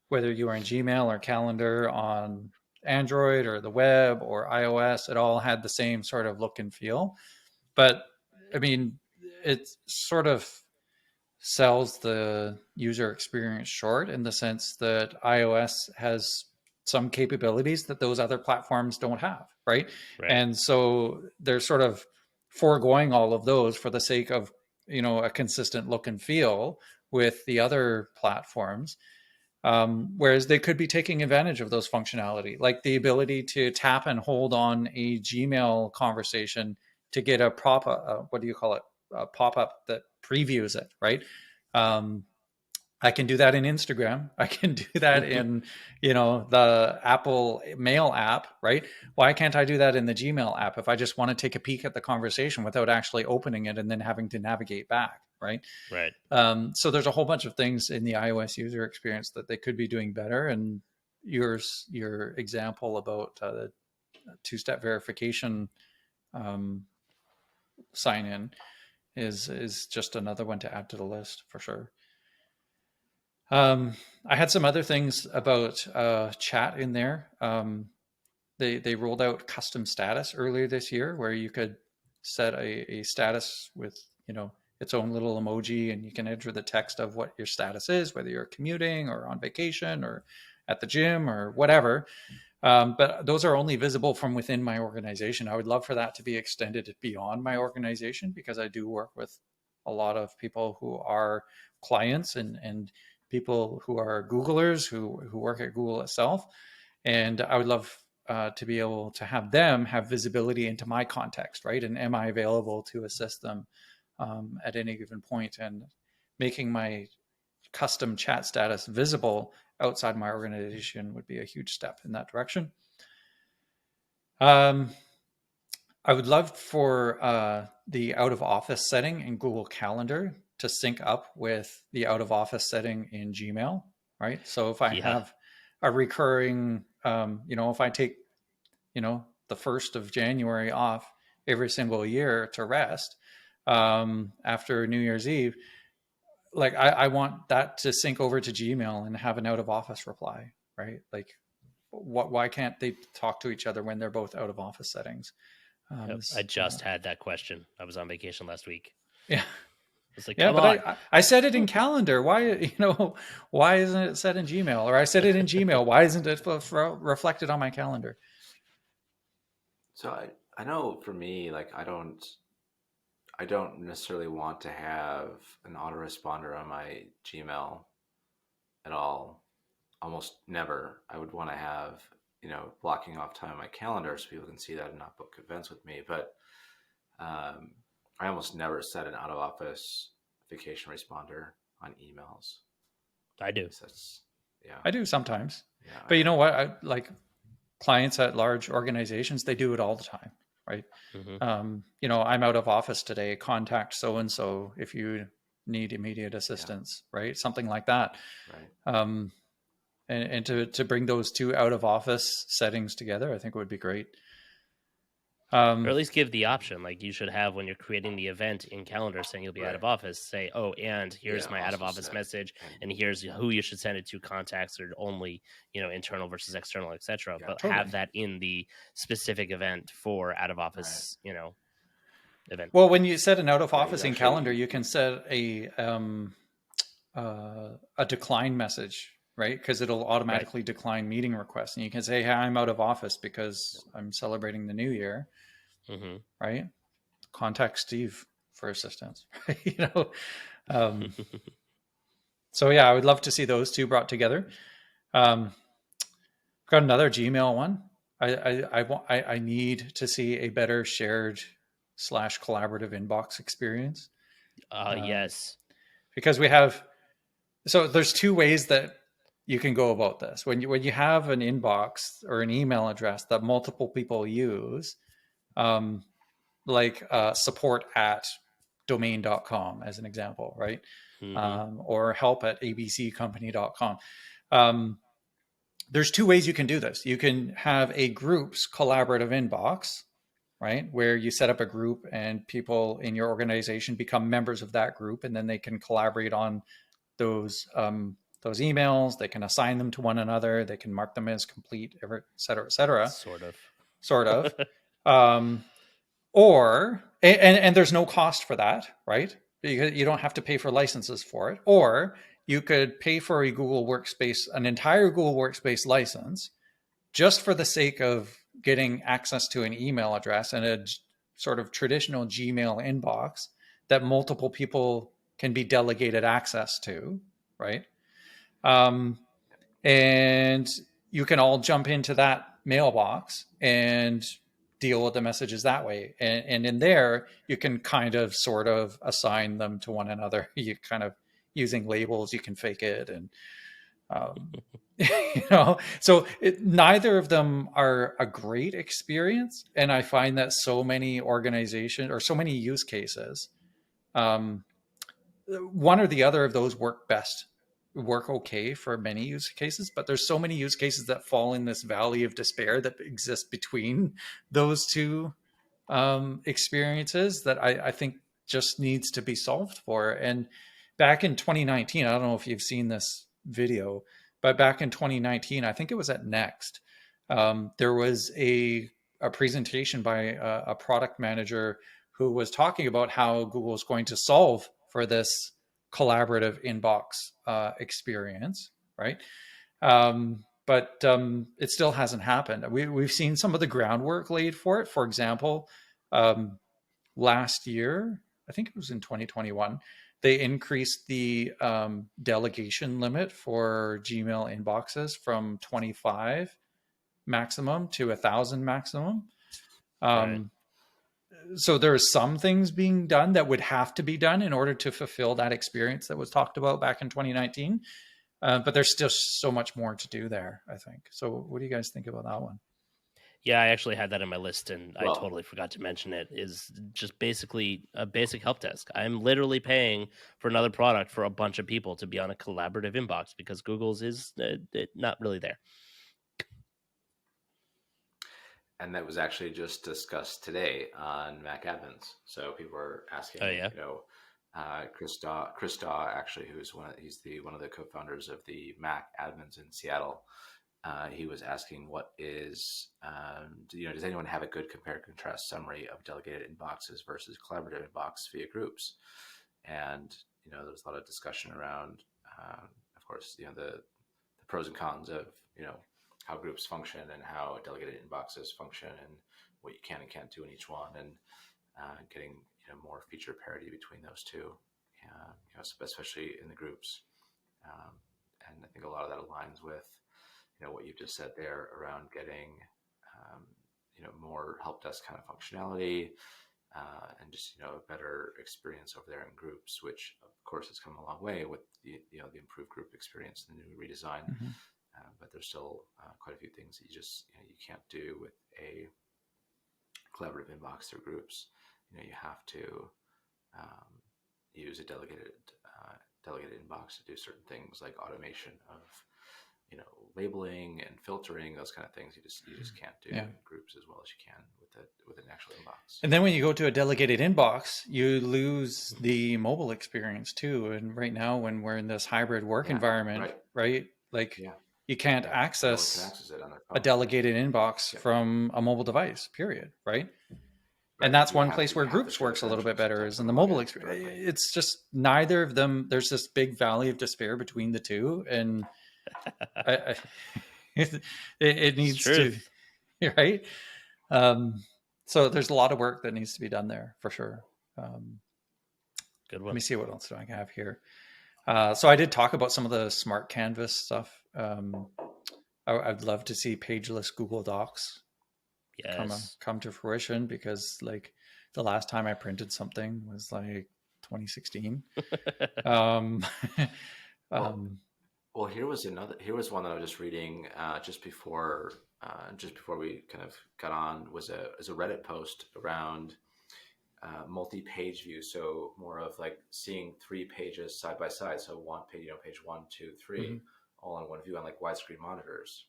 whether you are in Gmail or Calendar on Android or the web or iOS, it all had the same sort of look and feel. But I mean, it sort of sells the user experience short, in the sense that iOS has some capabilities that those other platforms don't have, right? And so they're sort of foregoing all of those for the sake of, a consistent look and feel with the other platforms. Whereas they could be taking advantage of those functionality, like the ability to tap and hold on a Gmail conversation to get a pop-up, a pop-up that previews it, right? I can do that in Instagram. I can do that in, the Apple Mail app, right? Why can't I do that in the Gmail app if I just want to take a peek at the conversation without actually opening it and then having to navigate back, right? Right. So there's a whole bunch of things in the iOS user experience that they could be doing better. And your example about the two-step verification sign in is just another one to add to the list for sure. I had some other things about chat in there. They rolled out custom status earlier this year, where you could set a status with, its own little emoji, and you can enter the text of what your status is, whether you're commuting or on vacation or at the gym or whatever. But those are only visible from within my organization. I would love for that to be extended beyond my organization, because I do work with a lot of people who are clients and people who are Googlers who work at Google itself. And I would love to be able to have them have visibility into my context, right? And am I available to assist them at any given point? And making my custom chat status visible outside my organization would be a huge step in that direction. I would love for the out of office setting in Google Calendar to sync up with the out of office setting in Gmail, right? So if I Yeah. have a recurring, if I take, the 1st of January off every single year to rest after New Year's Eve, like I want that to sync over to Gmail and have an out of office reply, right? Like, why can't they talk to each other when they're both out of office settings? Yep. I just had that question. I was on vacation last week. Yeah. It's like, Yeah, come but on. I set it in calendar. Why isn't it set in Gmail? Or I set it in Gmail. Why isn't it reflected on my calendar? So I know for me, like I don't necessarily want to have an autoresponder on my Gmail at all. Almost never. I would want to have, blocking off time on my calendar so people can see that and not book events with me. But I almost never set an out of office vacation responder on emails. I do. Yeah. I do sometimes. Yeah. But you know what? I like clients at large organizations, they do it all the time, right? Mm-hmm. I'm out of office today. Contact so and so if you need immediate assistance, right? Something like that. Right. And to bring those two out of office settings together, I think would be great. Or at least give the option. Like you should have when you're creating the event in calendar saying you'll be out of office, say, oh, and here's my out of office message, and here's who you should send it to, contacts or only, internal versus external, etc. But totally. have that in the specific event for out of office, event. Well, when you set an out of office in calendar, you can set a decline message, right? Because it'll automatically decline meeting requests, and you can say, "Hey, I'm out of office because I'm celebrating the new year." Mm-hmm. Right? Contact Steve for assistance. So yeah, I would love to see those two brought together. Got another Gmail one. I need to see a better shared / collaborative inbox experience. Yes, because there's two ways that you can go about this. When you have an inbox or an email address that multiple people use, like support at domain.com as an example, right? Mm-hmm. Or help at abccompany.com. There's two ways you can do this. You can have a group's collaborative inbox, right? Where you set up a group and people in your organization become members of that group, and then they can collaborate on those emails. They can assign them to one another. They can mark them as complete, et cetera, et cetera. Sort of. And there's no cost for that, right? You don't have to pay for licenses for it. Or you could pay for an entire Google Workspace license, just for the sake of getting access to an email address and a sort of traditional Gmail inbox that multiple people can be delegated access to, right? And you can all jump into that mailbox and deal with the messages that way. And in there, you can kind of sort of assign them to one another. You kind of using labels, you can fake it. And, so neither of them are a great experience. And I find that so many organizations or so many use cases, one or the other of those work okay for many use cases, but there's so many use cases that fall in this valley of despair that exists between those two experiences that I think just needs to be solved for. And back in 2019, I don't know if you've seen this video, but back in 2019, I think it was at Next, there was a presentation by a product manager who was talking about how Google is going to solve for this collaborative inbox experience, right? But it still hasn't happened. We've seen some of the groundwork laid for it. For example, last year, I think it was in 2021, they increased the delegation limit for Gmail inboxes from 25 maximum to 1,000 maximum. Right. So there are some things being done that would have to be done in order to fulfill that experience that was talked about back in 2019. But there's still so much more to do there, I think. So what do you guys think about that one? Yeah, I actually had that in my list, and I Well, totally forgot to mention it. Is just basically a basic help desk. I'm literally paying for another product for a bunch of people to be on a collaborative inbox because Google's is not really there. and that was actually just discussed today on Mac Admins. So people were asking, Oh yeah, Chris Daw actually, he's one of the co-founders of the Mac Admins in Seattle. He was asking, does anyone have a good compare and contrast summary of delegated inboxes versus collaborative inbox via groups? And there's a lot of discussion around, of course, the pros and cons of how groups function and how delegated inboxes function and what you can and can't do in each one, and getting more feature parity between those two, especially in the groups. And I think a lot of that aligns with what you've just said there around getting more help desk kind of functionality, and just a better experience over there in groups, which of course has come a long way with the improved group experience, the new redesign. Mm-hmm. But there's still quite a few things that you can't do with a collaborative inbox through groups. You have to use a delegated inbox to do certain things like automation of labeling and filtering, those kind of things. You just can't do in groups as well as you can with an actual inbox. And then when you go to a delegated inbox, you lose the mobile experience too. And right now, when we're in this hybrid work environment, right? Like you can't access it on a delegated inbox from a mobile device, period. Right. And that's one place where groups works a little bit better is in the mobile experience. It's just neither of them. There's this big valley of despair between the two. And it needs to, right? So there's a lot of work that needs to be done there for sure. Good one. Let me see what else do I have here. So I did talk about some of the smart canvas stuff. I'd love to see pageless Google Docs come to fruition, because like the last time I printed something was like 2016. Well, here was one that I was just reading just before we kind of got on, was a Reddit post around multi-page view. So more of like seeing 3 pages side by side. So one page, page 1, 2, 3, all on one view on like widescreen monitors.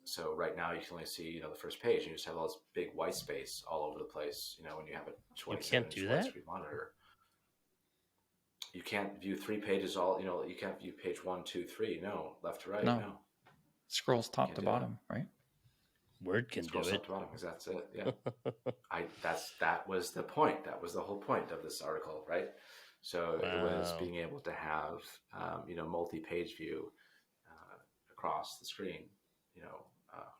So right now you can only see the first page, and you just have all this big white space all over the place. When you have a 27-inch widescreen monitor. You can't view 3 pages all, you can't view page 1, 2, 3. No, left to right. No. Scrolls top to bottom, right? Word can do it. Top to bottom, because that's it. Yeah. That was the point. That was the whole point of this article, right? So it was being able to have, multi-page view across the screen,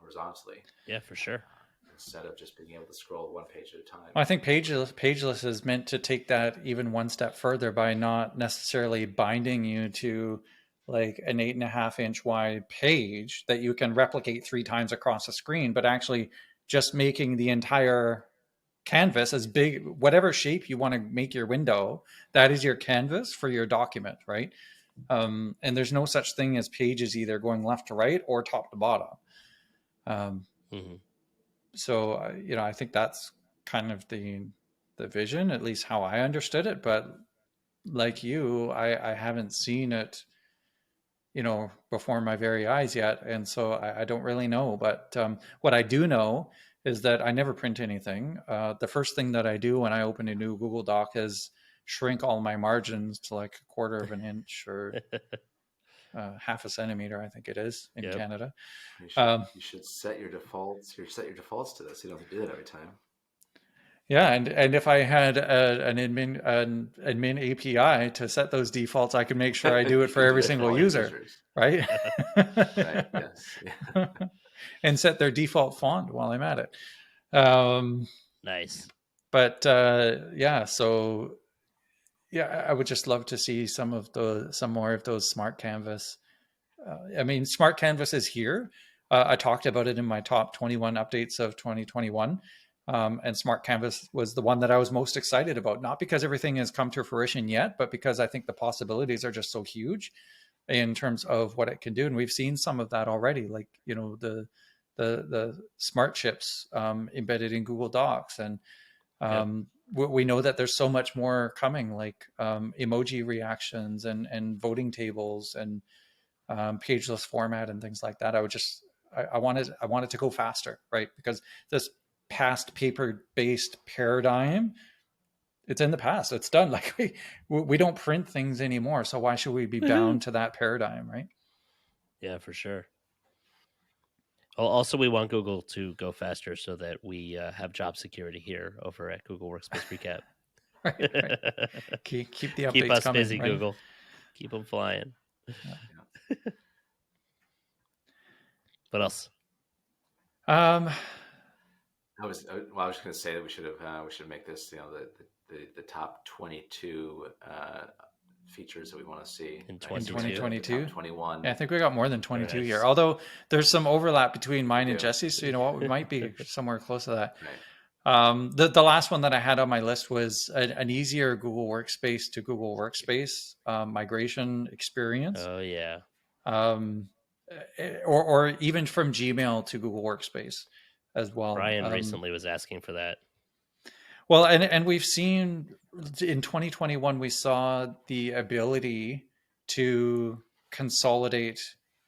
horizontally. Yeah, for sure. Instead of just being able to scroll 1 page at a time. I think pageless is meant to take that even one step further by not necessarily binding you to like an 8.5-inch wide page that you can replicate 3 times across the screen, but actually just making the entire canvas as big, whatever shape you want to make your window, that is your canvas for your document, right? And there's no such thing as pages either going left to right or top to bottom. So, I think that's kind of the vision, at least how I understood it. But like you, I haven't seen it, before my very eyes yet. And so I don't really know. But what I do know is that I never print anything. The first thing that I do when I open a new Google Doc is shrink all my margins to like 1/4 of an inch or 1/2 centimeter, I think it is in Canada. You should set your defaults. Set your defaults to this. You don't have to do that every time. Yeah, and if I had an admin API to set those defaults, I could make sure I do it for every single user, right? Right. Yes. Yeah. And set their default font while I'm at it. Nice. But so I would just love to see some more of those smart canvas. Smart canvas is here. I talked about it in my top 21 updates of 2021. And Smart Canvas was the one that I was most excited about, not because everything has come to fruition yet, but because I think the possibilities are just so huge in terms of what it can do. And we've seen some of that already, like, the the smart chips embedded in Google Docs, and we know that there's so much more coming, like emoji reactions and voting tables and pageless format and things like that. I wanted to go faster, right? Because this past paper-based paradigm, it's in the past. It's done. Like we don't print things anymore. So why should we be bound to that paradigm, right? Yeah, for sure. Also, we want Google to go faster so that we have job security here over at Google Workspace Recap. Right. Keep the updates Keep us coming, busy, right? Google. Keep them flying. Yeah. What else? I was just going to say that we should make this the top 22 features that we want to see in 2022. 21. Yeah, I think we got more than 22 nice. here. Although there's some overlap between mine and Jesse's, so you know what, we might be somewhere close to that. Right. The last one that I had on my list was an easier Google Workspace to Google Workspace migration experience. Oh yeah. Or even from Gmail to Google Workspace as well. Brian recently was asking for that. Well, and we've seen in 2021, we saw the ability to consolidate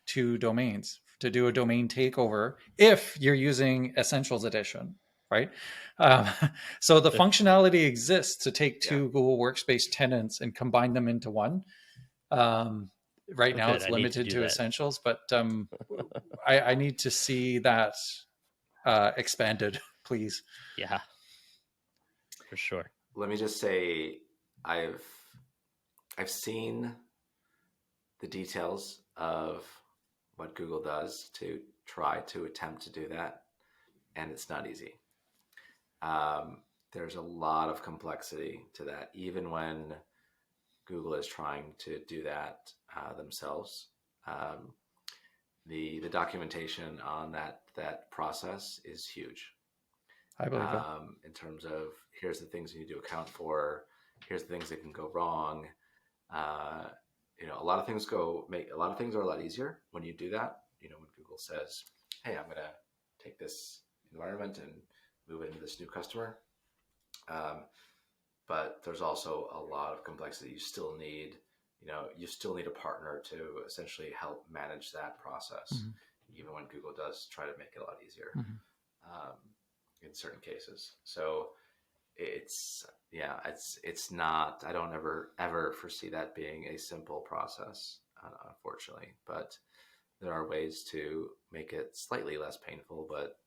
two domains, to do a domain takeover if you're using Essentials Edition, right? So the functionality exists to take two Google Workspace tenants and combine them into one. Right now, it's limited to Essentials, but I need to see that expanded, please. Yeah. For sure. Let me just say, I've seen the details of what Google does to try to attempt to do that, and it's not easy. There's a lot of complexity to that, even when Google is trying to do that themselves. The documentation on that process is huge. I believe it. In terms of, here's the things you need to account for, here's the things that can go wrong. A lot of things are a lot easier when you do that. When Google says, hey, I'm going to take this environment and move it into this new customer. But there's also a lot of complexity. You still need a partner to essentially help manage that process, even when Google does try to make it a lot easier. In certain cases. So it's not, I don't ever foresee that being a simple process, unfortunately, but there are ways to make it slightly less painful, but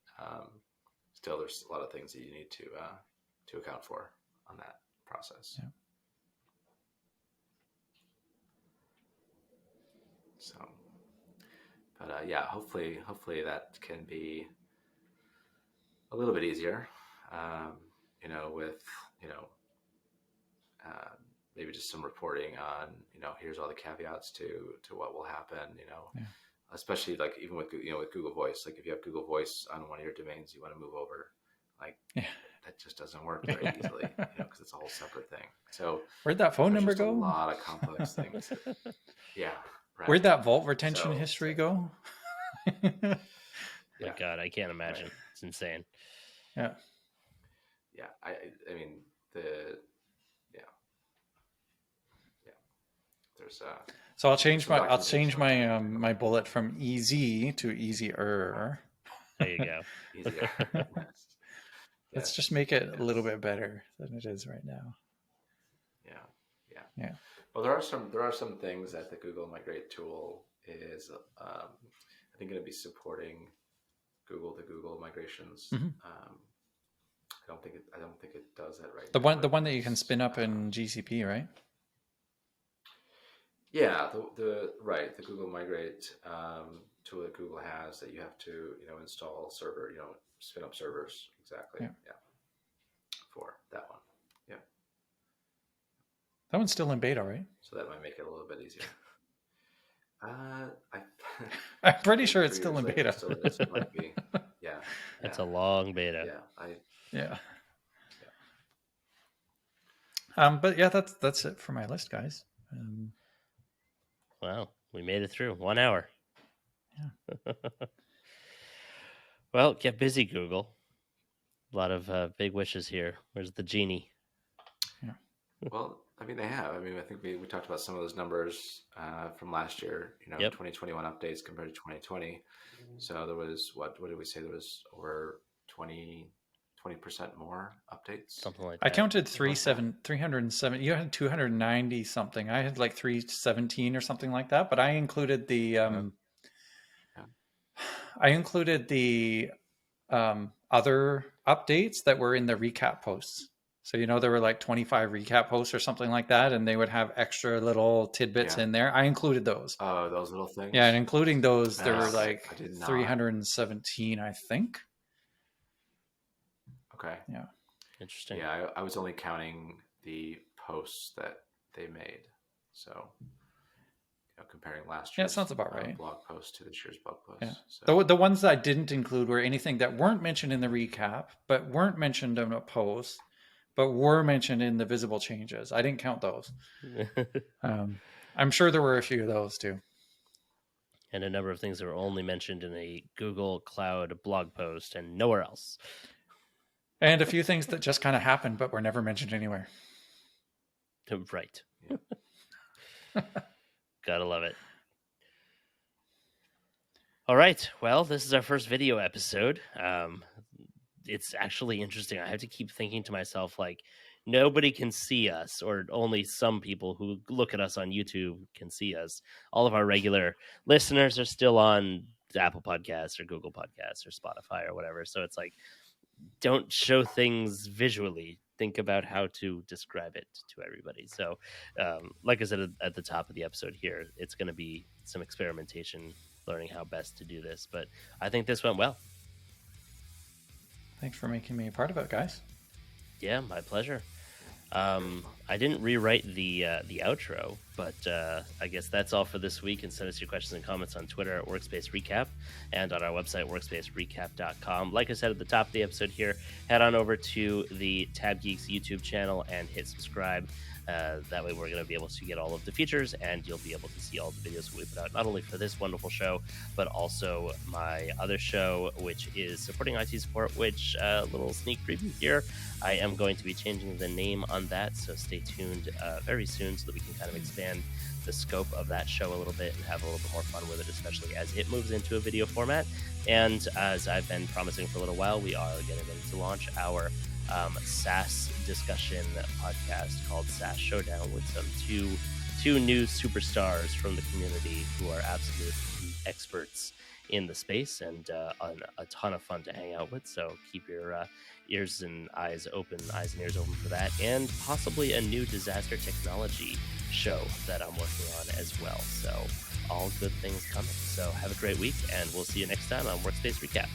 still there's a lot of things that you need to account for on that process. Yeah. So, but hopefully that can be a little bit easier, with, maybe just some reporting on, here's all the caveats to what will happen, especially like even with Google Voice, like if you have Google Voice on one of your domains, you want to move over, that just doesn't work very easily, because it's a whole separate thing. So where'd that phone number go? A lot of complex things. Yeah. Right. Where'd that vault retention history go? My God, I can't imagine. Right. It's insane. Yeah. Yeah. I mean, there's so I'll change my my bullet from easy to easier. There you go. Easier. Let's just make it a little bit better than it is right now. Yeah. Well, there are some things that the Google Migrate tool is, I think, going to be supporting Google to Google migrations. I don't think it does that right now. The one that you can spin up in GCP, right? Yeah, the Google Migrate tool that Google has that you have to install server, spin up servers, exactly. Yeah. For that one. Yeah. That one's still in beta, right? So that might make it a little bit easier. I'm pretty sure it's still in beta. It might be. Yeah. It's a long beta. Yeah. But yeah, that's it for my list, guys. Wow, we made it through 1 hour. Yeah. Well, get busy, Google. A lot of big wishes here. Where's the genie? Yeah. Well, I mean, they have. I mean, I think we talked about some of those numbers from last year, Yep. 2021 updates compared to 2020. So there was, what did we say? There was over 20% more updates. Something like I that. counted Something like that. 307. You had 290 something. I had like 317 or something like that. But I included the Yeah. other updates that were in the recap posts. So there were like 25 recap posts or something like that, and they would have extra little tidbits Yeah. in there. I included those. Oh, those little things. Yeah, and including those, there were I like did not. 317, I think. Okay. Yeah. Interesting. Yeah, I was only counting the posts that they made. So, comparing last Yeah, year's it sounds about right. blog post to this year's blog post. Yeah. So, The ones that I didn't include were anything that weren't mentioned in the recap, but weren't mentioned in a post, but were mentioned in the visible changes. I didn't count those. I'm sure there were a few of those too. And a number of things that were only mentioned in a Google Cloud blog post and nowhere else. And a few things that just kind of happened, but were never mentioned anywhere. Right. Yeah. Gotta love it. All right. Well, this is our first video episode. It's actually interesting. I have to keep thinking to myself, like, nobody can see us, or only some people who look at us on YouTube can see us. All of our regular listeners are still on Apple Podcasts or Google Podcasts or Spotify or whatever. So it's like, don't show things visually. Think about how to describe it to everybody. So, like I said at the top of the episode here, it's going to be some experimentation, learning how best to do this. But I think this went well. Thanks for making me a part of it, guys. Yeah, my pleasure. I didn't rewrite the outro, but I guess that's all for this week. And send us your questions and comments on Twitter at Workspace Recap and on our website, workspacerecap.com. Like I said at the top of the episode here, head on over to the tabGeeks YouTube channel and hit subscribe. That way we're going to be able to get all of the features, and you'll be able to see all the videos we put out, not only for this wonderful show, but also my other show, which is Supporting IT Support, which, little sneak preview here, I am going to be changing the name on that, so stay tuned very soon so that we can kind of expand the scope of that show a little bit and have a little bit more fun with it, especially as it moves into a video format. And as I've been promising for a little while, we are getting ready to launch our SaaS discussion podcast called SaaS Showdown with some two new superstars from the community who are absolute experts in the space and a ton of fun to hang out with. So keep your ears and eyes and ears open for that, and possibly a new disaster technology show that I'm working on as well. So all good things coming. So have a great week, and we'll see you next time on Workspace Recap.